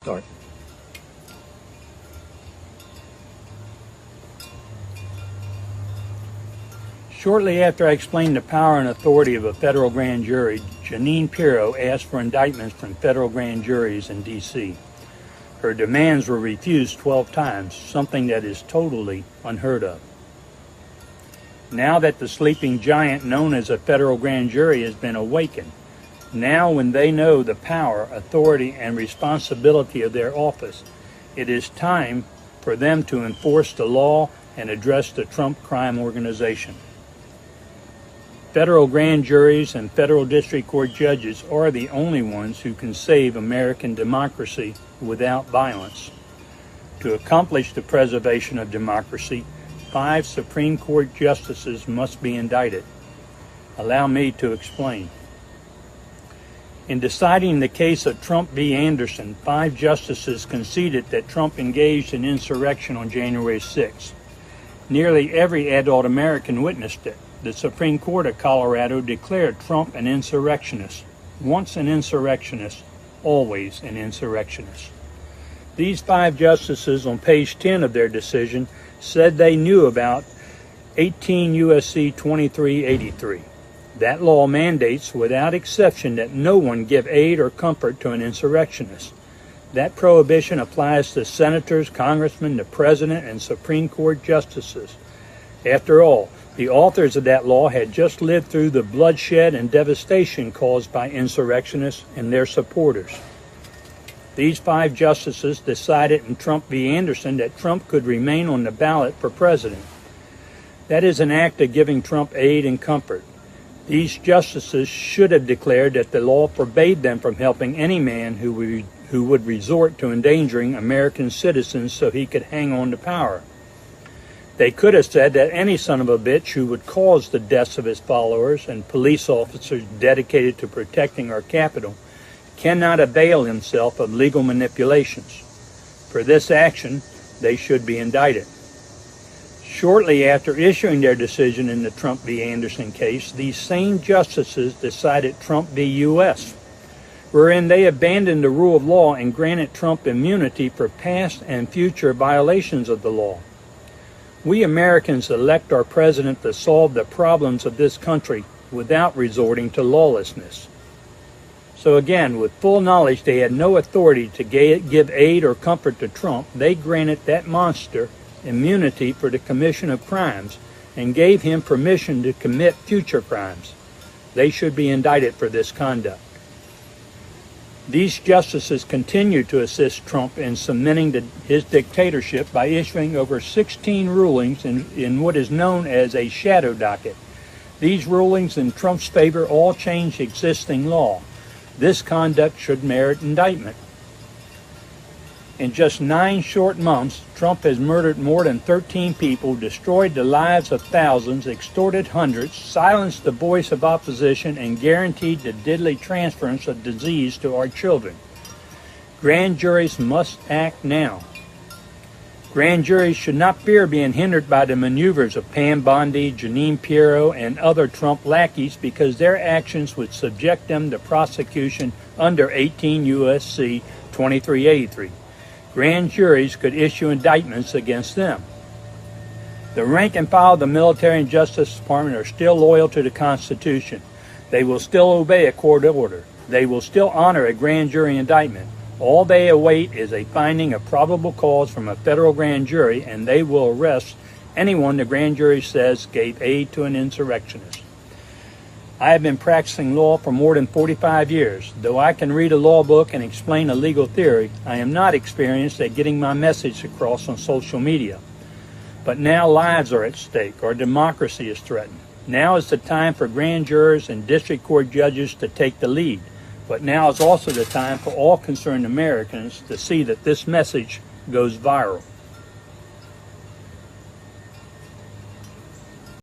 Start. Shortly after I explained the power and authority of a federal grand jury, Jeanine Pirro asked for indictments from federal grand juries in D.C. Her demands were refused 12 times, something that is totally unheard of. Now that the sleeping giant known as a federal grand jury has been awakened, now when they know the power, authority, and responsibility of their office, it is time for them to enforce the law and address the Trump crime organization. Federal grand juries and federal district court judges are the only ones who can save American democracy without violence. To accomplish the preservation of democracy, 5 Supreme Court justices must be indicted. Allow me to explain. In deciding the case of Trump v. Anderson, 5 justices conceded that Trump engaged in insurrection on January 6. Nearly every adult American witnessed it. The Supreme Court of Colorado declared Trump an insurrectionist. Once an insurrectionist, always an insurrectionist. These 5 justices on page 10 of their decision said they knew about 18 U.S.C. 2383. That law mandates without exception that no one give aid or comfort to an insurrectionist. That prohibition applies to senators, congressmen, the president, and Supreme Court justices. After all, the authors of that law had just lived through the bloodshed and devastation caused by insurrectionists and their supporters. These 5 justices decided in Trump v. Anderson that Trump could remain on the ballot for president. That is an act of giving Trump aid and comfort. These justices should have declared that the law forbade them from helping any man who would resort to endangering American citizens so he could hang on to power. They could have said that any son of a bitch who would cause the deaths of his followers and police officers dedicated to protecting our capital cannot avail himself of legal manipulations. For this action, they should be indicted. Shortly after issuing their decision in the Trump v. Anderson case, these same justices decided Trump v. U.S., wherein they abandoned the rule of law and granted Trump immunity for past and future violations of the law. We Americans elect our president to solve the problems of this country without resorting to lawlessness. So again, with full knowledge they had no authority to give aid or comfort to Trump, they granted that monster immunity for the commission of crimes and gave him permission to commit future crimes. They should be indicted for this conduct. These justices continue to assist Trump in cementing his dictatorship by issuing over 16 rulings in what is known as a shadow docket. These rulings in Trump's favor all change existing law. This conduct should merit indictment. In just 9 short months, Trump has murdered more than 13 people, destroyed the lives of thousands, extorted hundreds, silenced the voice of opposition, and guaranteed the deadly transference of disease to our children. Grand juries must act now. Grand juries should not fear being hindered by the maneuvers of Pam Bondi, Jeanine Pirro, and other Trump lackeys because their actions would subject them to prosecution under 18 U.S.C. 2383. Grand juries could issue indictments against them. The rank and file of the military and Justice Department are still loyal to the Constitution. They will still obey a court order. They will still honor a grand jury indictment. All they await is a finding of probable cause from a federal grand jury, and they will arrest anyone the grand jury says gave aid to an insurrectionist. I have been practicing law for more than 45 years. Though I can read a law book and explain a legal theory, I am not experienced at getting my message across on social media. But now lives are at stake. Our democracy is threatened. Now is the time for grand jurors and district court judges to take the lead. But now is also the time for all concerned Americans to see that this message goes viral.